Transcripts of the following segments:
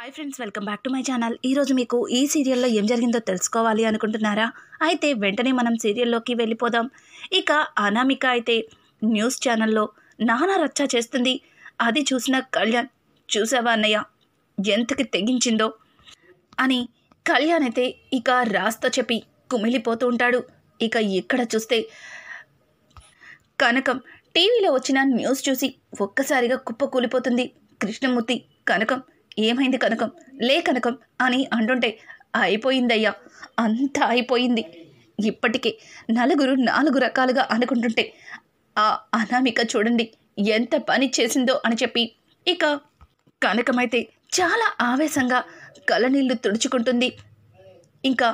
Hi friends, welcome back to my channel. ఈరోజు మీకు ఈ సీరియల్లో ఏం జరిగిందో తెలుసుకోవాలి అనుకుంటున్నారా? అయితే వెంటనే మనం సీరియల్లోకి వెళ్ళిపోదాం. ఇక అనామిక అయితే న్యూస్ ఛానల్లో నానా రచ్చ చేస్తుంది. అది చూసిన కళ్యాణ్, చూసావా అన్నయ్య ఎంతకి తెగించిందో అని కళ్యాణ్ అయితే ఇక రాస్తో చెప్పి కుమిలిపోతూ ఉంటాడు. ఇక ఇక్కడ చూస్తే కనకం టీవీలో వచ్చిన న్యూస్ చూసి ఒక్కసారిగా కుప్పకూలిపోతుంది. కృష్ణమూర్తి, కనకం ఏమైంది కనకం, లే కనకం అని అంటుంటే, అయిపోయిందయ్యా, అంతా అయిపోయింది. ఇప్పటికే నలుగురు నాలుగు రకాలుగా అనుకుంటుంటే ఆ అనామిక చూడండి ఎంత పని చేసిందో అని చెప్పి ఇక కనకమైతే చాలా ఆవేశంగా కళ్ళనీళ్లు తుడుచుకుంటుంది. ఇంకా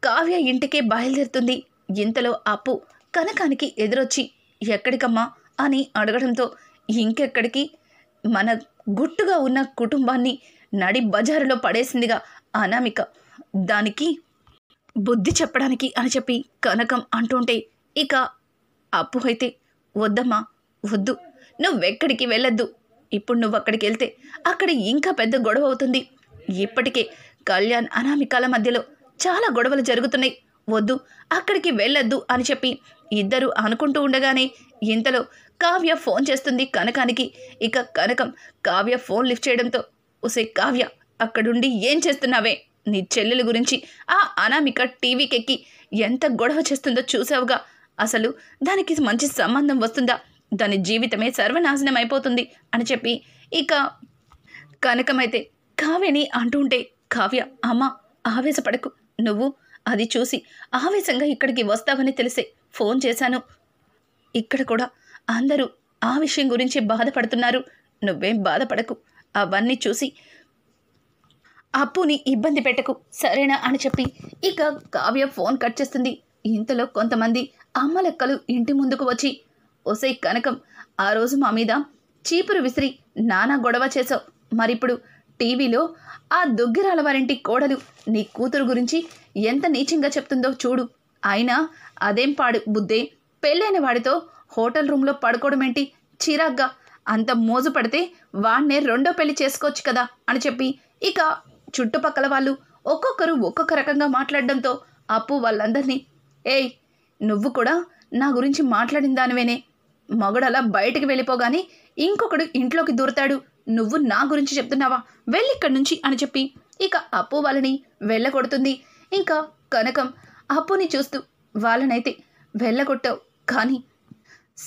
కావ్య ఇంటికే బయలుదేరుతుంది. ఇంతలో అప్పు కనకానికి ఎదురొచ్చి ఎక్కడికమ్మా అని అడగడంతో, ఇంకెక్కడికి, మన గుట్టుగా ఉన్న కుటుంబాన్ని నడి బజారులో పడేసిందిగా అనామిక, దానికి బుద్ధి చెప్పడానికి అని చెప్పి కనకం అంటుంటే, ఇక అప్పు అయితే వద్దమ్మా వద్దు, నువ్వెక్కడికి వెళ్ళొద్దు. ఇప్పుడు నువ్వు అక్కడికి వెళ్తే అక్కడ ఇంకా పెద్ద గొడవ అవుతుంది. ఇప్పటికే కళ్యాణ్ అనామికల మధ్యలో చాలా గొడవలు జరుగుతున్నాయి, వద్దు అక్కడికి వెళ్ళొద్దు అని చెప్పి ఇద్దరు అనుకుంటూ ఉండగానే ఇంతలో కావ్య ఫోన్ చేస్తుంది కనకానికి. ఇక కనకం కావ్య ఫోన్ లిఫ్ట్ చేయడంతో, ఒసే కావ్య, అక్కడుండి ఏం చేస్తున్నావే? నీ చెల్లెల గురించి ఆ అనామిక టీవీకెక్కి ఎంత గొడవ చేస్తుందో చూసావుగా. అసలు దానికి మంచి సంబంధం వస్తుందా? దాని జీవితమే సర్వనాశనం అయిపోతుంది అని చెప్పి ఇక కనకమైతే కావ్యని అంటుంటే, కావ్య అమ్మ ఆవేశపడకు, నువ్వు అది చూసి ఆవేశంగా ఇక్కడికి వస్తావని తెలిసే ఫోన్ చేశాను. ఇక్కడ కూడా అందరూ ఆ విషయం గురించి బాధపడుతున్నారు, నువ్వేం బాధపడకు. అవన్నీ చూసి అప్పుని ఇబ్బంది పెట్టకు, సరేనా అని చెప్పి ఇక కావ్య ఫోన్ కట్ చేస్తుంది. ఇంతలో కొంతమంది అమ్మలెక్కలు ఇంటి ముందుకు వచ్చి, ఒసై కనకం, ఆ రోజు మా మీద చీపురు విసిరి నానా గొడవ చేసావు, మరిప్పుడు టీవీలో ఆ దుగ్గిరాల వారింటి కోడలు నీ కూతురు గురించి ఎంత నీచంగా చెప్తుందో చూడు. అయినా అదేం పాడు బుద్ధే, పెళ్ళైన వాడితో హోటల్ రూమ్లో పడుకోవడమేంటి చిరాగ్గా, అంత మోజు పడితే వాణ్ణే రెండో పెళ్లి చేసుకోవచ్చు కదా అని చెప్పి ఇక చుట్టుపక్కల వాళ్ళు ఒక్కొక్కరు ఒక్కొక్క రకంగా మాట్లాడడంతో అప్పు వాళ్ళందరినీ, ఏయ్ నువ్వు కూడా నా గురించి మాట్లాడిన దానివేనే, మగుడలా బయటికి వెళ్ళిపోగానే ఇంకొకడు ఇంట్లోకి దూరతాడు, నువ్వు నా గురించి చెప్తున్నావా, వెళ్ళిక్కడి నుంచి అని చెప్పి ఇక అప్పు వాళ్ళని వెళ్ళగొడుతుంది. ఇంకా కనకం అప్పుని చూస్తూ, వాళ్ళనైతే వెళ్ళగొట్టావు, కానీ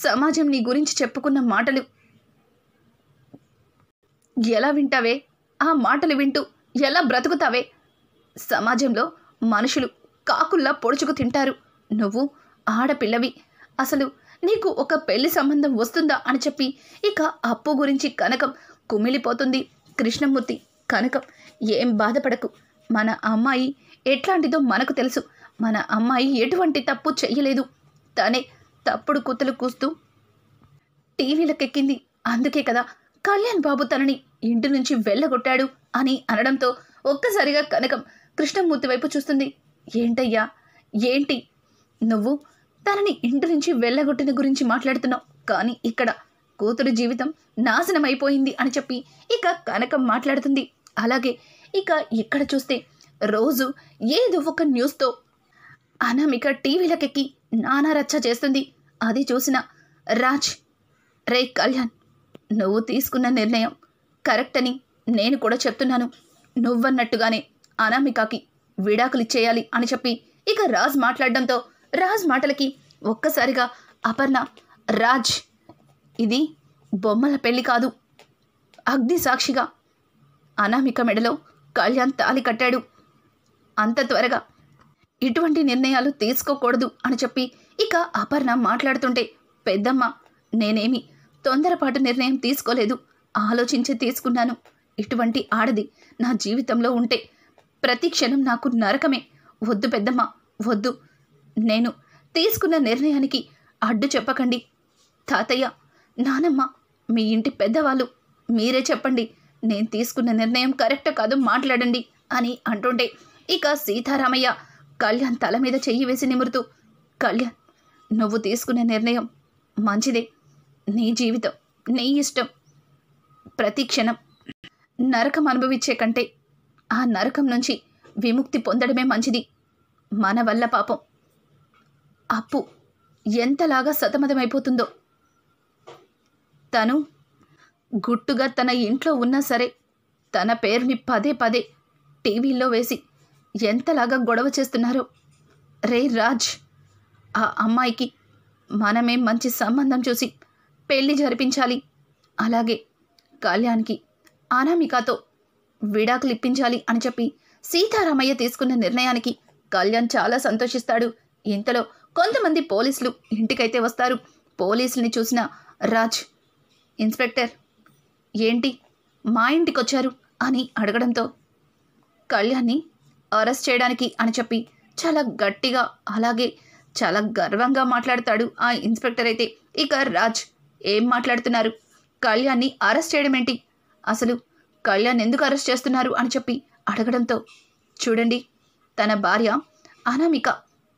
సమాజం నీ గురించి చెప్పుకున్న మాటలు ఎలా వింటావే? ఆ మాటలు వింటూ ఎలా బ్రతుకుతావే? సమాజంలో మనుషులు కాకుల్లా పొడుచుకు తింటారు, నువ్వు ఆడపిల్లవి, అసలు నీకు ఒక పెళ్లి సంబంధం వస్తుందా అని చెప్పి ఇక అప్పు గురించి కనకం కుమిలిపోతుంది. కృష్ణమూర్తి, కనకం ఏం బాధపడకు, మన అమ్మాయి ఎట్లాంటిదో మనకు తెలుసు, మన అమ్మాయి ఎటువంటి తప్పు చెయ్యలేదు, తనే తప్పుడు కుత్తలు కూస్తూ టీవీలకెక్కింది, అందుకే కదా కళ్యాణ్ బాబు తనని ఇంటి నుంచి వెళ్ళగొట్టాడు అని అనడంతో ఒక్కసారిగా కనకం కృష్ణమూర్తి వైపు చూస్తుంది. ఏంటయ్యా ఏంటి, నువ్వు తనని ఇంటి నుంచి వెళ్ళగొట్టిన గురించి మాట్లాడుతున్నావు, కానీ ఇక్కడ కూతురు జీవితం నాశనం అయిపోయింది అని చెప్పి ఇక కనకం మాట్లాడుతుంది. అలాగే ఇక ఇక్కడ చూస్తే రోజు ఏదో ఒక న్యూస్తో అనామిక టీవీలకెక్కి నానా రచ్చ చేస్తుంది. అది చూసిన రాజ్, రే కళ్యాణ్, నువ్వు తీసుకున్న నిర్ణయం కరెక్ట్ అని నేను కూడా చెప్తున్నాను, నువ్వన్నట్టుగానే అనామికకి విడాకులు ఇచ్చేయాలి అని చెప్పి ఇక రాజ్ మాట్లాడడంతో రాజ్ మాటలకి ఒక్కసారిగా అపర్ణ, రాజ్ ఇది బొమ్మల పెళ్లి కాదు, అగ్ని సాక్షిగా అనామిక మెడలో కళ్యాణ్ తాళి కట్టాడు, అంత త్వరగా ఇటువంటి నిర్ణయాలు తీసుకోకూడదు అని చెప్పి ఇక అపర్ణ మాట్లాడుతుంటే, పెద్దమ్మ నేనేమి తొందరపాటు నిర్ణయం తీసుకోలేదు, ఆలోచించి తీసుకున్నాను. ఇటువంటి ఆడది నా జీవితంలో ఉంటే ప్రతి క్షణం నాకు నరకమే, వద్దు పెద్దమ్మ వద్దు, నేను తీసుకున్న నిర్ణయానికి అడ్డు చెప్పకండి. తాతయ్య, నానమ్మ, మీ ఇంటి పెద్దవాళ్ళు, మీరే చెప్పండి, నేను తీసుకున్న నిర్ణయం కరెక్ట్ కాదు మాట్లాడండి అని అంటుంటే ఇక సీతారామయ్య కళ్యాణ్ తల మీద చెయ్యి వేసి నిమురుతూ, కళ్యాణ్ నువ్వు తీసుకున్న నిర్ణయం మంచిదే, నీ జీవితం నీ ఇష్టం, ప్రతి క్షణం నరకం అనుభవించే కంటే ఆ నరకం నుంచి విముక్తి పొందడమే మంచిది. మన వల్ల పాపం అప్పు ఎంతలాగా సతమతమైపోతుందో. తను గుట్టుగా తన ఇంట్లో ఉన్నా సరే తన పేరుని పదే పదే టీవీల్లో వేసి ఎంతలాగా గొడవ చేస్తున్నారో. రే రాజ్, ఆ అమ్మాయికి మనమే మంచి సంబంధం చూసి పెళ్లి జరిపించాలి. అలాగే కళ్యాణ్కి అనామికతో విడాకులు ఇప్పించాలి అని చెప్పి సీతారామయ్య తీసుకున్న నిర్ణయానికి కళ్యాణ్ చాలా సంతోషిస్తాడు. ఇంతలో కొంతమంది పోలీసులు ఇంటికైతే వస్తారు. పోలీసుల్ని చూసిన రాజ్, ఇన్స్పెక్టర్ ఏంటి మా ఇంటికి వచ్చారు అని అడగడంతో కళ్యాణ్ని అరెస్ట్ చేయడానికి అని చెప్పి చాలా గట్టిగా అలాగే చాలా గర్వంగా మాట్లాడతాడు ఆ ఇన్స్పెక్టర్. అయితే ఇక రాజ్, ఏం మాట్లాడుతున్నారు? కళ్యాణ్ని అరెస్ట్ చేయడం ఏంటి? అసలు కళ్యాణ్ ఎందుకు అరెస్ట్ చేస్తున్నారు అని చెప్పి అడగడంతో, చూడండి, తన భార్య అనామిక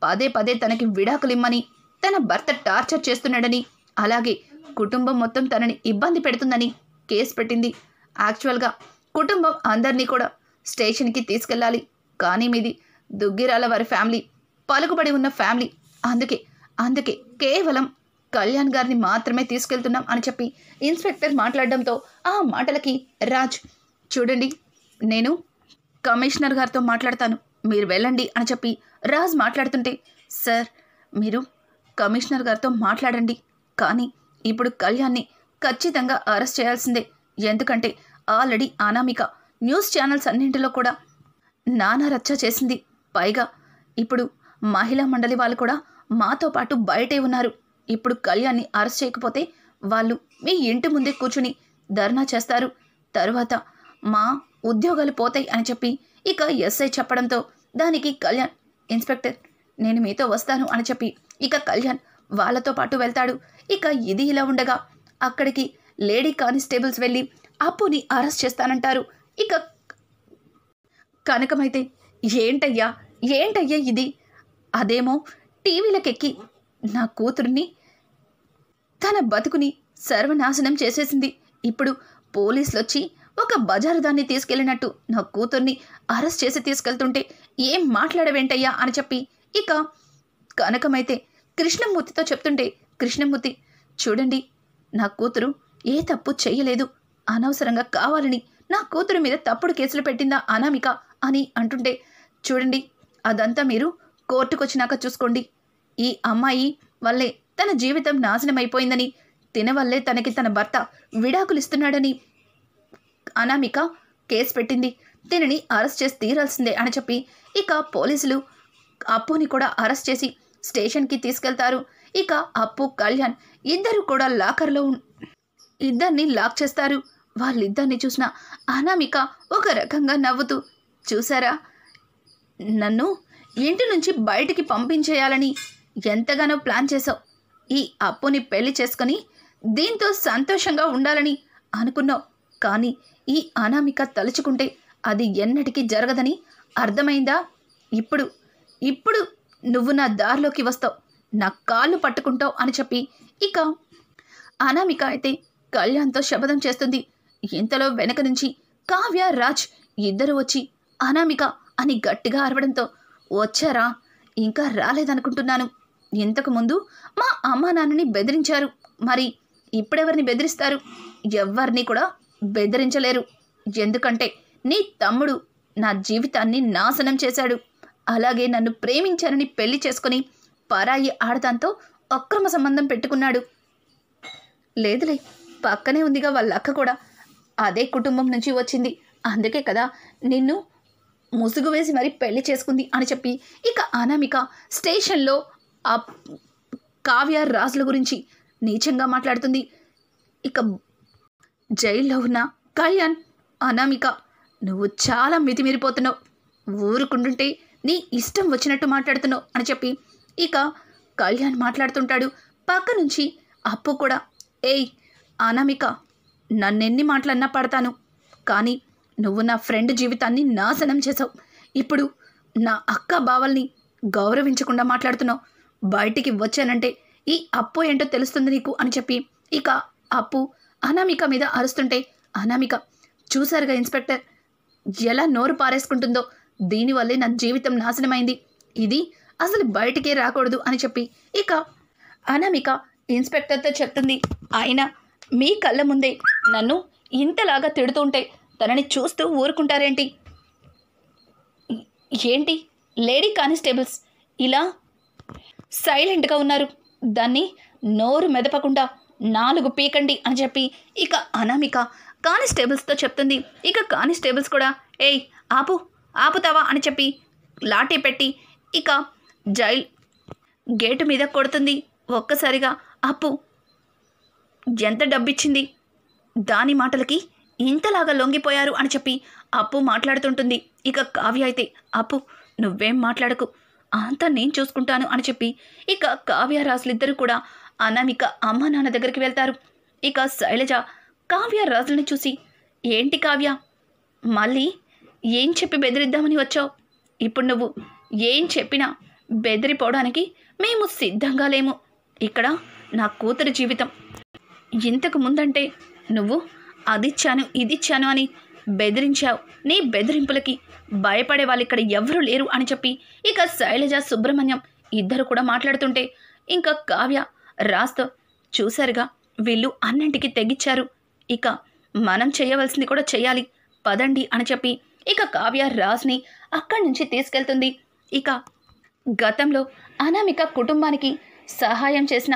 పదే పదే తనకి విడాకులిమ్మని, తన భర్త టార్చర్ చేస్తున్నాడని, అలాగే కుటుంబం మొత్తం తనని ఇబ్బంది పెడుతుందని కేసు పెట్టింది. యాక్చువల్గా కుటుంబం అందరినీ కూడా స్టేషన్కి తీసుకెళ్ళాలి. కానీ మీది దుగ్గిరాల వారి ఫ్యామిలీ, పలుకుబడి ఉన్న ఫ్యామిలీ. అందుకే కేవలం కళ్యాణ్ గారిని మాత్రమే తీసుకెళ్తున్నాం అని చెప్పి ఇన్స్పెక్టర్ మాట్లాడడంతో ఆ మాటలకి రాజ్, చూడండి, నేను కమిషనర్ గారితో మాట్లాడతాను, మీరు వెళ్ళండి అని చెప్పి రాజ్ మాట్లాడుతుంటే, సార్, మీరు కమిషనర్ గారితో మాట్లాడండి, కానీ ఇప్పుడు కళ్యాణ్ని ఖచ్చితంగా అరెస్ట్ చేయాల్సిందే. ఎందుకంటే ఆల్రెడీ అనామిక న్యూస్ ఛానల్స్ అన్నింటిలో కూడా నానా రచ్చ చేసింది. పైగా ఇప్పుడు మహిళా మండలి వాళ్ళు కూడా మాతో పాటు బయటే ఉన్నారు. ఇప్పుడు కళ్యాణ్ని అరెస్ట్ చేయకపోతే వాళ్ళు మీ ఇంటి ముందే కూర్చుని ధర్నా చేస్తారు. తరువాత మా ఉద్యోగాలు పోతాయి అని చెప్పి ఇక ఎస్ఐ చెప్పడంతో దానికి కళ్యాణ్, ఇన్స్పెక్టర్, నేను మీతో వస్తాను అని చెప్పి ఇక కళ్యాణ్ వాళ్ళతో పాటు వెళ్తాడు. ఇక ఇది ఇలా ఉండగా అక్కడికి లేడీ కానిస్టేబుల్స్ వెళ్ళి అప్పుని అరెస్ట్ చేస్తానంటారు. ఇక కనకమైతే, ఏంటయ్యా ఇది? అదేమో టీవీలకెక్కి నా కూతుర్ని, తన బతుకుని సర్వనాశనం చేసేసింది. ఇప్పుడు పోలీసులు వచ్చి ఒక బజారు దాన్ని తీసుకెళ్ళినట్టు నా కూతుర్ని అరెస్ట్ చేసి తీసుకెళ్తుంటే ఏం మాట్లాడవేంటయ్యా అని చెప్పి ఇక కనకమైతే కృష్ణమూర్తితో చెప్తుంటే, కృష్ణమూర్తి, చూడండి, నా కూతురు ఏ తప్పు చెయ్యలేదు. అనవసరంగా కావాలని నా కూతురు మీద తప్పుడు కేసులు పెట్టిందా అనామిక అని అంటుంటే, చూడండి, అదంతా మీరు కోర్టుకొచ్చినాక చూసుకోండి. ఈ అమ్మాయి వల్లే తన జీవితం నాశనం అయిపోయిందని, తినవల్లే తనకి తన భర్త విడాకులు ఇస్తున్నాడని అనామిక కేసు పెట్టింది. దీనిని అరెస్ట్ చేసి తీరాల్సిందే అని చెప్పి ఇక పోలీసులు అప్పుని కూడా అరెస్ట్ చేసి స్టేషన్కి తీసుకెళ్తారు. ఇక అప్పు, కళ్యాణ్ ఇద్దరు కూడా లాకర్లో ఇద్దరిని లాక్ చేస్తారు. వాళ్ళిద్దరిని చూసిన అనామిక ఒక రకంగా నవ్వుతూ, చూసారా, నన్ను ఇంటి నుంచి బయటికి పంపించేయాలని ఎంతగానో ప్లాన్ చేశావు. ఈ అప్పుని పెళ్లి చేసుకొని దీంతో సంతోషంగా ఉండాలని అనుకున్నావు. కానీ ఈ అనామిక తలుచుకుంటే అది ఎన్నటికీ జరగదని అర్థమైందా? ఇప్పుడు నువ్వు నా దారిలోకి వస్తావు, నా కాళ్ళు పట్టుకుంటావు అని చెప్పి ఇక అనామిక అయితే కళ్యాణ్తో శపథం చేస్తుంది. ఇంతలో వెనక నుంచి కావ్య, రాజ్ ఇద్దరు వచ్చి అనామిక అని గట్టిగా అరవడంతో, వచ్చారా? ఇంకా రాలేదనుకుంటున్నాను. ఇంతకుముందు మా అమ్మా నాన్నని బెదిరించారు, మరి ఇప్పుడెవరిని బెదిరిస్తారు? ఎవరిని కూడా బెదిరించలేరు. ఎందుకంటే నీ తమ్ముడు నా జీవితాన్ని నాశనం చేశాడు. అలాగే నన్ను ప్రేమించానని పెళ్లి చేసుకుని పరాయి ఆడదాంతో అక్రమ సంబంధం పెట్టుకున్నాడు. లేదులే, పక్కనే ఉందిగా వాళ్ళ అక్క కూడా అదే కుటుంబం నుంచి వచ్చింది. అందుకే కదా నిన్ను ముసుగు వేసి మరి పెళ్లి చేసుకుంది అని చెప్పి ఇక అనామిక స్టేషన్లో ఆ కావ్య, రాజుల గురించి నీచంగా మాట్లాడుతుంది. ఇక జైల్లో ఉన్న కళ్యాణ్, అనామిక, నువ్వు చాలా మితిమీరిపోతున్నావు, ఊరుకుంటుంటే నీ ఇష్టం వచ్చినట్టు మాట్లాడుతున్నావు అని చెప్పి ఇక కళ్యాణ్ మాట్లాడుతుంటాడు. పక్క నుంచి అప్పు కూడా, ఏయ్ అనామిక, నన్నెన్ని మాటలన్నా పడతాను, కానీ నువ్వు నా ఫ్రెండ్ జీవితాన్ని నాశనం చేసావు. ఇప్పుడు నా అక్క బావల్ని గౌరవించకుండా మాట్లాడుతున్నావు. బయటికి వచ్చానంటే ఈ అప్పు ఏంటో తెలుస్తుంది నీకు అని చెప్పి ఇక అప్పు అనామిక మీద అరుస్తుంటే, అనామిక, చూశారుగా ఇన్స్పెక్టర్, ఎలా నోరు పారేసుకుంటుందో. దీనివల్లే నా జీవితం నాశనమైంది. ఇది అసలు బయటికే రాకూడదు అని చెప్పి ఇక అనామిక ఇన్స్పెక్టర్తో చెప్తుంది. అయినా మీ కళ్ళ ముందే నన్ను ఇంతలాగా తిడుతుంటే తనని చూస్తూ ఊరుకుంటారేంటి? ఏంటి లేడీ కానిస్టేబుల్స్ ఇలా సైలెంట్గా ఉన్నారు? దాన్ని నోరు మెదపకుండా 4 పీకండి అని చెప్పి ఇక అనామిక కానిస్టేబుల్స్తో చెప్తుంది. ఇక కానిస్టేబుల్స్ కూడా ఏయ్ ఆపుతావా అని చెప్పి లాఠీ పెట్టి ఇక జైల్ గేటు మీద కొడుతుంది. ఒక్కసారిగా అప్పు ఎంత డబ్బిచ్చింది, దాని మాటలకి ఇంతలాగా లొంగిపోయారు అని చెప్పి అప్పు మాట్లాడుతుంటుంది. ఇక కావ్య అయితే అప్పు నువ్వేం మాట్లాడకు, అంతా నేను చూసుకుంటాను అని చెప్పి ఇక కావ్య రాజులిద్దరూ కూడా అనామిక అమ్మ నాన్న దగ్గరికి వెళ్తారు. ఇక శైలజ కావ్య రాజులను చూసి ఏంటి కావ్య, మళ్ళీ ఏం చెప్పి బెదిరిద్దామని వచ్చావు? ఇప్పుడు నువ్వు ఏం చెప్పినా బెదిరిపోవడానికి మేము సిద్ధంగా లేము. ఇక్కడ నా కూతురు జీవితం. ఇంతకు ముందంటే నువ్వు అదిచ్చాను ఇదిచ్చాను అని బెదిరించావు. నీ బెదిరింపులకి భయపడే వాళ్ళు ఇక్కడ ఎవరూ లేరు అని చెప్పి ఇక శైలజ సుబ్రహ్మణ్యం ఇద్దరు కూడా మాట్లాడుతుంటే ఇంకా కావ్య రాజ్తో చూశారుగా, వీళ్ళు అన్నింటికి తెగిచ్చారు. ఇక మనం చేయవలసింది కూడా చేయాలి, పదండి అని చెప్పి ఇక కావ్య రాజ్ని అక్కడి నుంచి తీసుకెళ్తుంది. ఇక గతంలో అనామిక కుటుంబానికి సహాయం చేసిన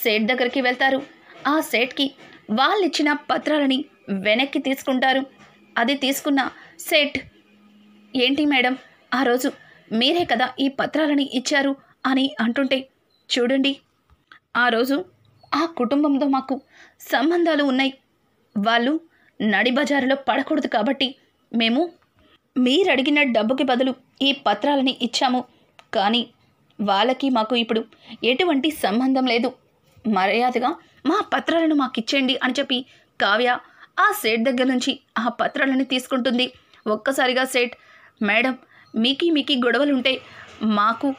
సేట్ దగ్గరికి వెళ్తారు. ఆ సేట్కి వాళ్ళిచ్చిన పత్రాలని వెనక్కి తీసుకుంటారు. అది తీసుకున్న సేట్ ఏంటి మేడం, ఆ రోజు మీరే కదా ఈ పత్రాలని ఇచ్చారు అని అంటుంటే, చూడండి ఆ రోజు ఆ కుటుంబంతో మాకు సంబంధాలు ఉన్నాయి. వాళ్ళు నడి బజారులో పడకూడదు కాబట్టి మేము మీరడిగిన డబ్బుకి బదులు ఈ పత్రాలని ఇచ్చాము. కానీ వాళ్ళకి మాకు ఇప్పుడు ఎటువంటి సంబంధం లేదు. మర్యాదగా మా పత్రాలను మాకు ఇచ్చేయండి అని చెప్పి కావ్య ఆ సేట్ దగ్గర నుంచి ఆ పత్రాలని తీసుకుంటుంది. ఒక్కసారిగా సేట్ మేడం మీకి గొడవలుంటే మాకు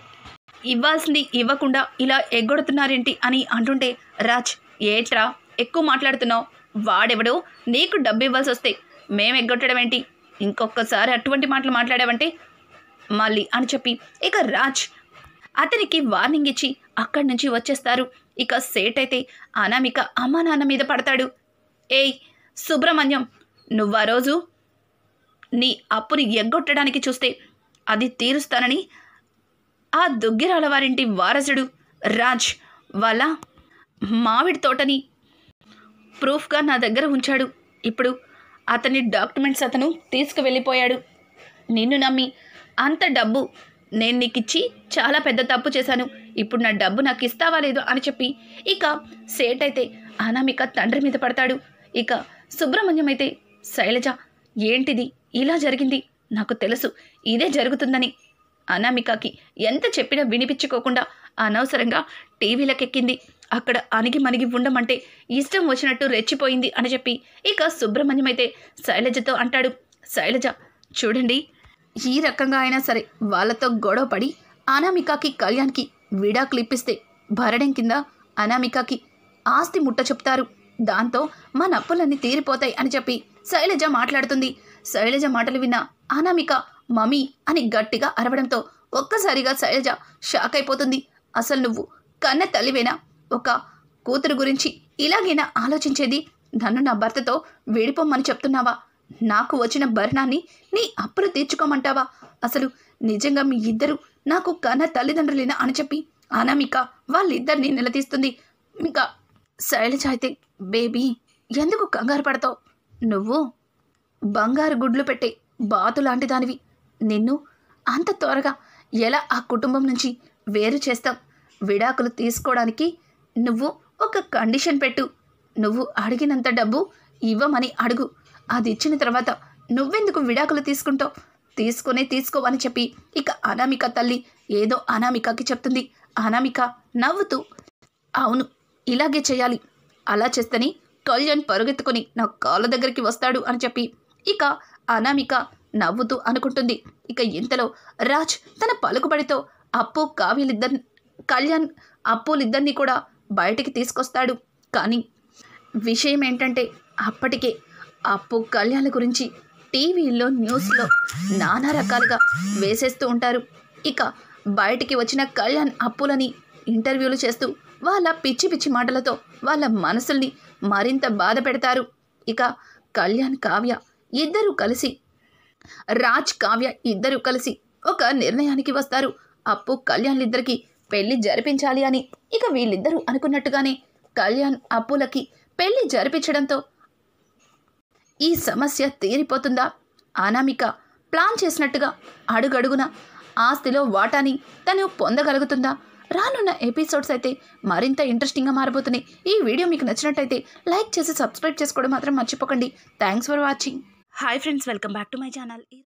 ఇవ్వాల్సింది ఇవ్వకుండా ఇలా ఎగ్గొడుతున్నారేంటి అని అంటుంటే, రాజ్ ఏట్రా ఎక్కువ మాట్లాడుతున్నావు, వాడెవడో నీకు డబ్బు ఇవ్వాల్సి వస్తే మేము ఎగ్గొట్టడం ఏంటి? ఇంకొకసారి అటువంటి మాటలు మాట్లాడావంటే మళ్ళీ అని చెప్పి ఇక రాజ్ అతనికి వార్నింగ్ ఇచ్చి అక్కడి నుంచి వచ్చేస్తారు. ఇక సేట్ అయితే అనామిక అమ్మా నాన్న మీద పడతాడు. ఏయ్ సుబ్రహ్మణ్యం, నువ్వు ఆ రోజు నీ అప్పుని ఎగ్గొట్టడానికి చూస్తే అది తీరుస్తానని ఆ దుగ్గిరాల వారింటి వారసుడు రాజ్ వాళ్ళ మామిడి తోటని ప్రూఫ్గా నా దగ్గర ఉంచాడు. ఇప్పుడు అతని డాక్యుమెంట్స్ అతను తీసుకువెళ్ళిపోయాడు. నిన్ను నమ్మి అంత డబ్బు నేను నీకు ఇచ్చి చాలా పెద్ద తప్పు చేశాను. ఇప్పుడు నా డబ్బు నాకు ఇస్తావా లేదు అని చెప్పి ఇక సేట్ అయితే అనామిక తండ్రి మీద పడతాడు. ఇక సుబ్రహ్మణ్యం అయితే శైలజ ఏంటిది ఇలా జరిగింది, నాకు తెలుసు ఇదే జరుగుతుందని. అనామికకి ఎంత చెప్పినా వినిపించుకోకుండా అనవసరంగా టీవీలకెక్కింది. అక్కడ అణిగి మణిగి ఉండమంటే ఇష్టం వచ్చినట్టు రెచ్చిపోయింది అని చెప్పి ఇక సుబ్రహ్మణ్యం అయితే శైలజతో అంటాడు. శైలజ చూడండి, ఈ రకంగా అయినా సరే వాళ్ళతో గొడవ పడి అనామికకి కళ్యాణ్కి విడాకులు ఇప్పిస్తే భరణం కింద అనామికకి ఆస్తి ముట్ట చెప్తారు. దాంతో మన అప్పులన్నీ తీరిపోతాయి అని చెప్పి శైలజ మాట్లాడుతుంది. శైలజ మాటలు విన్న అనామిక మమ్మీ అని గట్టిగా అరవడంతో ఒక్కసారిగా శైలజ షాక్ అయిపోతుంది. అసలు నువ్వు కన్న తల్లివేనా? ఒక కూతురు గురించి ఇలాగైనా ఆలోచించేది? నన్ను నా భర్తతో విడిపోమ్మని చెప్తున్నావా? నాకు వచ్చిన భరణాన్ని నీ అప్పులు తీర్చుకోమంటావా? అసలు నిజంగా మీ ఇద్దరు నాకు కన్న తల్లిదండ్రులేనా అని చెప్పి అనామిక వాళ్ళిద్దరిని నిలదీస్తుంది. ఇంకా శైలజ అయితే బేబీ ఎందుకు కంగారు పడతావు? నువ్వు బంగారు గుడ్లు పెట్టే బాతు లాంటి దానివి. నిన్ను అంత త్వరగా ఎలా ఆ కుటుంబం నుంచి వేరు చేస్తావు? విడాకులు తీసుకోవడానికి నువ్వు ఒక కండిషన్ పెట్టు. నువ్వు అడిగినంత డబ్బు ఇవ్వమని అడుగు. అది ఇచ్చిన తర్వాత నువ్వెందుకు విడాకులు తీసుకుంటావు? తీసుకోవని చెప్పి ఇక అనామిక తల్లి ఏదో అనామికకి చెప్తుంది. అనామిక నవ్వుతూ అవును ఇలాగే చేయాలి, అలా చేస్తేనే కళ్యాణ్ పరుగెత్తుకొని నా కాళ్ళ దగ్గరికి వస్తాడు అని చెప్పి ఇక అనామిక నవ్వుతూ అనుకుంటుంది. ఇక ఇంతలో రాజ్ తన పలుకుబడితో కళ్యాణ్ అప్పులిద్దరినీ కూడా బయటికి తీసుకొస్తాడు. కానీ విషయం ఏంటంటే అప్పటికే అప్పు కళ్యాణ్ గురించి టీవీల్లో న్యూస్లో నానా రకాలుగా వేసేస్తూ ఉంటారు. ఇక బయటికి వచ్చిన కళ్యాణ్ అప్పులని ఇంటర్వ్యూలు చేస్తూ వాళ్ళ పిచ్చి పిచ్చి మాటలతో వాళ్ళ మనసుల్ని మరింత బాధ పెడతారు. ఇక కళ్యాణ్ కావ్య ఇద్దరూ కలిసి రాజ్ కావ్య ఇద్దరూ కలిసి ఒక నిర్ణయానికి వస్తారు. అప్పు కళ్యాణ్లిద్దరికీ పెళ్లి జరిపించాలి అని. ఇక వీళ్ళిద్దరూ అనుకున్నట్టుగానే కళ్యాణ్ అప్పులకి పెళ్లి జరిపించడంతో ఈ సమస్య తీరిపోతుందా? అనామిక ప్లాన్ చేసినట్టుగా అడుగడుగున ఆస్తిలో వాటాని తను పొందగలుగుతుందా? రానున్న ఎపిసోడ్స్ అయితే మరింత ఇంట్రెస్టింగ్గా మారబోతున్నాయి. ఈ వీడియో మీకు నచ్చినట్టయితే లైక్ చేసి సబ్స్క్రైబ్ చేసుకోవడం మాత్రం మర్చిపోకండి. Thanks for watching. Hi friends, welcome back to my channel.